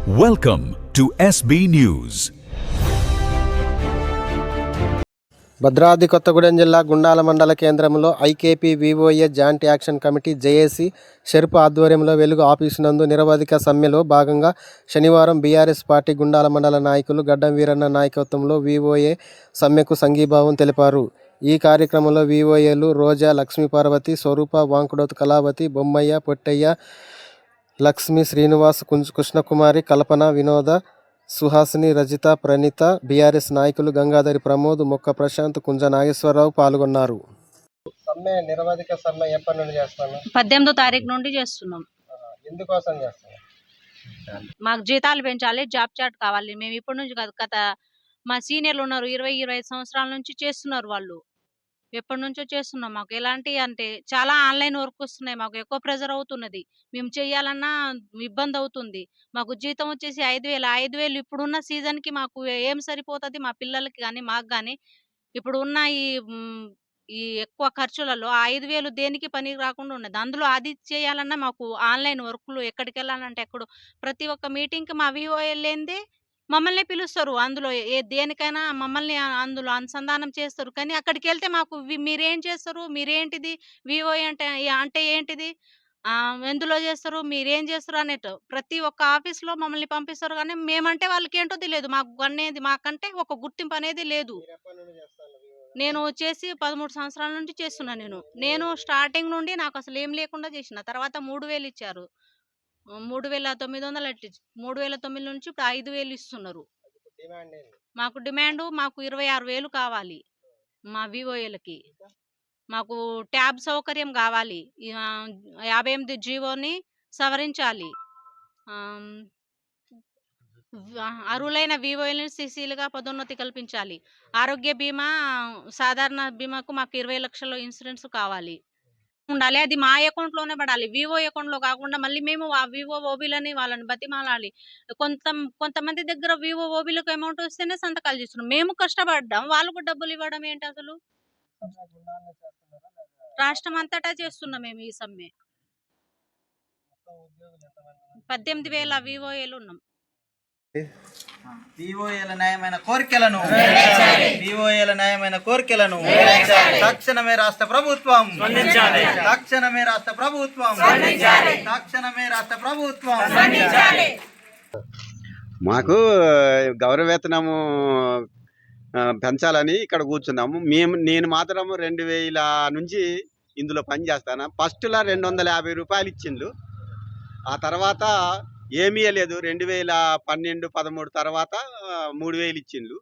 Welcome to SB News. Bhadradri Kothagudem జిల్లా గుండాల మండల కేంద్రంలో IKP VOA joint action committee JAC SERP ఆధ్వర్యంలో వెలుగు ఆఫీసు నందు నిరవధిక సమ్మెలో భాగంగా శనివారం బీఆర్ఎస్ పార్టీ గుండాల మండల నాయకులు గడ్డం వీరన్న నాయకత్వంలో వివోఏ సమ్మెకు సంఘీభావం తెలిపారు. ఈ కార్యక్రమంలో వివోఏలు రోజా, లక్ష్మీపార్వతి, స్వరూప, వాంకుడోతు కళావతి, బొమ్మయ్య, పొట్టయ్య, లక్ష్మి, శ్రీనివాస్, కృష్ణకుమారి, కల్పన, వినోద, సుహాసిని, రజిత, ప్రణీత, బీఆర్ఎస్ నాయకులు గంగాధరి ప్రమోద్, మొక్క ప్రశాంత్, కుంజ నాగేశ్వరరావు పాల్గొన్నారు. సమ్మె నిరవధిక సమ్మె ఎప్పటి నుండి చేస్తాను? 18వ తారీఖు నుండి చేస్తున్నాం. ఎందుకోసం చేస్తాను? మాకు జీతాలు పెంచాలి, జాబ్ చార్ట్ కావాలి. మేము ఇప్పటి నుంచి కాదు, గత మా సీనియర్లు ఉన్నారు, 20-25 సంవత్సరాల నుంచి చేస్తున్నారు. వాళ్ళు ఎప్పటి నుంచో చేస్తున్నాం. మాకు ఎలాంటి అంటే చాలా ఆన్లైన్ వర్క్ వస్తున్నాయి. మాకు ఎక్కువ ప్రెజర్ అవుతున్నది. మేము చేయాలన్నా ఇబ్బంది అవుతుంది. మాకు జీతం వచ్చేసి 5,000. 5,000 ఇప్పుడున్న సీజన్కి మాకు ఏం సరిపోతుంది? మా పిల్లలకి కానీ మాకు కానీ ఇప్పుడు ఉన్న ఈ ఎక్కువ ఖర్చులలో ఆ 5,000 దేనికి పనికి రాకుండా ఉన్నది. అందులో అది చేయాలన్నా మాకు ఆన్లైన్ వర్క్లు ఎక్కడికి వెళ్ళాలంటే ఎక్కడో ప్రతి ఒక్క మీటింగ్కి మా వివోఎల్ లేనిదే మమ్మల్ని పిలుస్తారు. అందులో దేనికైనా మమ్మల్ని అందులో అనుసంధానం చేస్తారు. కానీ అక్కడికి వెళ్తే మాకు మీరేం చేస్తారు? మీరేంటిది? వివోఏ అంటే అంటే ఏంటిది? ఎందులో చేస్తారు? మీరేం చేస్తారు అన్నట్టు ప్రతి ఒక్క ఆఫీస్‌లో మమ్మల్ని పంపిస్తారు. కానీ మేమంటే వాళ్ళకేంటో తెలియదు. మాకంటే ఒక గుర్తింపు అనేది లేదు. నేను వచ్చేసి 13 సంవత్సరాల నుండి చేస్తున్నా నేను. నేను స్టార్టింగ్ నుండి నాకు అసలు ఏం లేకుండా చేసిన. తర్వాత 3,000 ఇచ్చారు. 3,900 అట్లిచ్చి 3,009 నుంచి ఇప్పుడు 5,000 ఇస్తున్నారు. మాకు డిమాండు 26,000 కావాలి మా వివోఏలకి. మాకు ట్యాబ్ సౌకర్యం కావాలి. 58 జీవోని సవరించాలి. అర్హులైన వివోఏలను సిసిలుగా పదోన్నతి కల్పించాలి. ఆరోగ్య బీమా, సాధారణ బీమాకు మాకు 20 లక్షల ఇన్సూరెన్స్ కావాలి ఉండాలి. అది మా అకౌంట్లోనే పడాలి. వివో అకౌంట్లో కాకుండా మళ్ళీ మేము ఆ వివో ఓబీలని వాళ్ళని బతిమాలాలి. కొంతమంది దగ్గర వివో ఓబీలకు అమౌంట్ వస్తేనే సంతకాలు చేస్తున్నాం. మేము కష్టపడ్డాం, వాళ్ళకు డబ్బులు ఇవ్వడం ఏంటి అసలు? రాష్ట్రం అంతటా చేస్తున్నాం మేము ఈ సమ్మె. 18,000 వివోఏలు ఉన్నాం. వివోఏల న్యాయమైన కోరికలను తక్షణమే రాష్ట్ర ప్రభుత్వం మాకు గౌరవ వేతనము పెంచాలని ఇక్కడ కూర్చున్నాము. నేను మాత్రం 2,000 నుంచి ఇందులో పని చేస్తాను. ఫస్ట్లో 250 రూపాయలు ఇచ్చిండు. ఆ తర్వాత ఏమీ లేదు. 2012-13 తర్వాత 3,000 ఇచ్చిండు.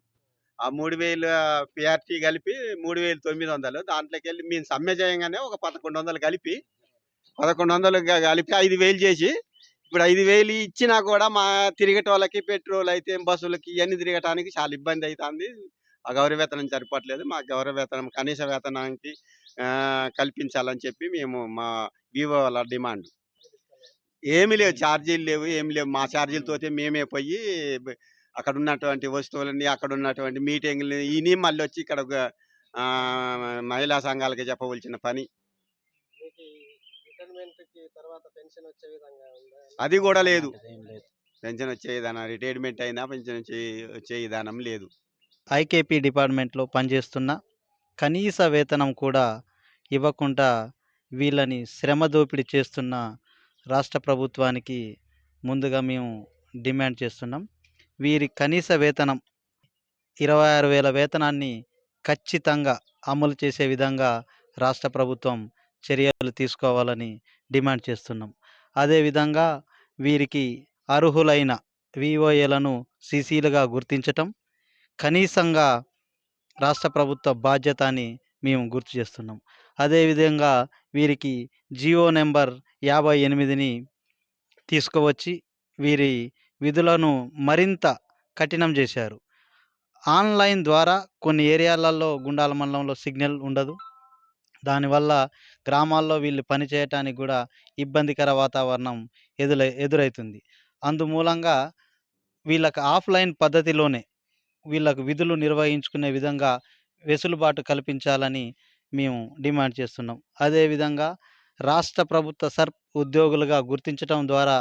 ఆ 3,000 పిఆర్టీ కలిపి 3,900. దాంట్లోకి వెళ్ళి మేము సమ్మె చేయంగానే ఒక 1,100 కలిపి 5,000 చేసి ఇప్పుడు 5,000 ఇచ్చినా కూడా మా తిరిగేటోళ్ళకి పెట్రోల్ అయితే బస్సులకి ఇవన్నీ తిరగటానికి చాలా ఇబ్బంది అవుతుంది. ఆ గౌరవ వేతనం సరిపోవట్లేదు. మా గౌరవ వేతనం కనీస వేతనానికి కల్పించాలని చెప్పి మేము మా వివో వాళ్ళ డిమాండ్. ఏమీ లేవు, ఛార్జీలు లేవు, ఏమి లేవు. మా ఛార్జీలతోటే మేమే పోయి అక్కడ ఉన్నటువంటి వస్తువులని, అక్కడ ఉన్నటువంటి మీటింగ్లు ఇని మళ్ళీ వచ్చి ఇక్కడ మహిళా సంఘాలకి చెప్పవలసిన పని. అది కూడా లేదు. పెన్షన్ వచ్చే విధానం, రిటైర్మెంట్ అయినా పెన్షన్ వచ్చే విధానం లేదు. ఐకేపీ డిపార్ట్మెంట్లో పనిచేస్తున్న కనీస వేతనం కూడా ఇవ్వకుండా వీళ్ళని శ్రమ దోపిడీ చేస్తున్న రాష్ట్ర ప్రభుత్వానికి ముందుగా మేము డిమాండ్ చేస్తున్నాం. వీరి కనీస వేతనం 26,000 వేతనాన్ని ఖచ్చితంగా అమలు చేసే విధంగా రాష్ట్ర ప్రభుత్వం చర్యలు తీసుకోవాలని డిమాండ్ చేస్తున్నాం. అదేవిధంగా వీరికి అర్హులైన వివోఏలను సిసిలుగా గుర్తించటం కనీసంగా రాష్ట్ర ప్రభుత్వ బాధ్యత అని మేము గుర్తు చేస్తున్నాం. అదేవిధంగా వీరికి జియో నెంబర్ 58ని తీసుకువచ్చి వీరి విధులను మరింత కఠినం చేశారు. ఆన్లైన్ ద్వారా కొన్ని ఏరియాలలో గుండాల మండలంలో సిగ్నల్ ఉండదు. దానివల్ల గ్రామాల్లో వీళ్ళు పని చేయటానికి కూడా ఇబ్బందికర వాతావరణం ఎదురవుతుంది. అందుమూలంగా వీళ్ళకి ఆఫ్లైన్ పద్ధతిలోనే వీళ్ళకు విధులు నిర్వహించుకునే విధంగా వెసులుబాటు కల్పించాలని మేము డిమాండ్ చేస్తున్నాం. అదేవిధంగా రాష్ట్ర ప్రభుత్వ సర్ప్ ఉద్యోగులుగా గుర్తించడం ద్వారా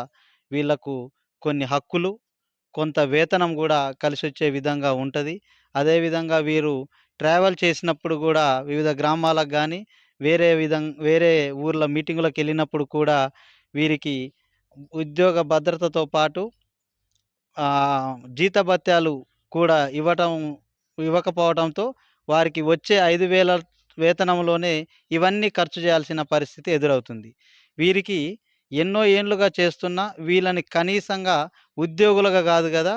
వీళ్లకు కొన్ని హక్కులు కొంత వేతనం కూడా కలిసి వచ్చే విధంగా ఉంటుంది. అదేవిధంగా వీరు ట్రావెల్ చేసినప్పుడు కూడా వివిధ గ్రామాలకు కానీ వేరే ఊర్ల మీటింగులకు వెళ్ళినప్పుడు కూడా వీరికి ఉద్యోగ భద్రతతో పాటు జీతభత్యాలు కూడా ఇవ్వకపోవడంతో వారికి వచ్చే 5,000 వేతనంలోనే ఇవన్నీ ఖర్చు చేయాల్సిన పరిస్థితి ఎదురవుతుంది. వీరికి ఎన్నో ఏండ్లుగా చేస్తున్నా వీళ్ళని కనీసంగా ఉద్యోగులుగా కాదు కదా,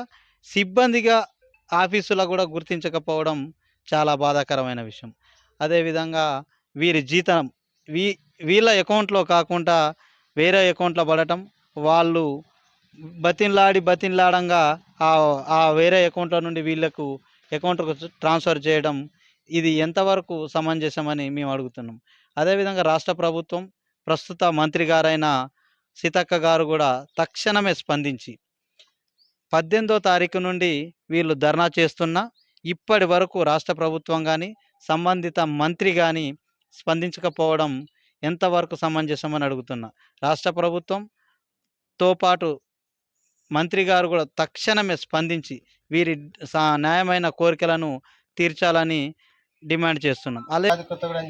సిబ్బందిగా ఆఫీసులో కూడా గుర్తించకపోవడం చాలా బాధాకరమైన విషయం. అదేవిధంగా వీరి జీతం వీళ్ళ అకౌంట్లో కాకుండా వేరే అకౌంట్లో పడటం, వాళ్ళు బతిమలాడంగా ఆ వేరే అకౌంట్ల నుండి వీళ్ళకు అకౌంట్కు ట్రాన్స్ఫర్ చేయడం, ఇది ఎంతవరకు సమంజసమని మేము అడుగుతున్నాం. అదేవిధంగా రాష్ట్ర ప్రభుత్వం ప్రస్తుత మంత్రి గారైన సీతక్క గారు కూడా తక్షణమే స్పందించి 18వ తారీఖు నుండి వీళ్ళు ధర్నా చేస్తున్నా ఇప్పటి వరకు రాష్ట్ర ప్రభుత్వం కానీ సంబంధిత మంత్రి కానీ స్పందించకపోవడం ఎంతవరకు సమంజసమని అడుగుతున్నా. రాష్ట్ర ప్రభుత్వంతో పాటు మంత్రి గారు కూడా తక్షణమే స్పందించి వీరి న్యాయమైన కోరికలను తీర్చాలని డిమాండ్ చేస్తున్నాం. కొత్తగూడెం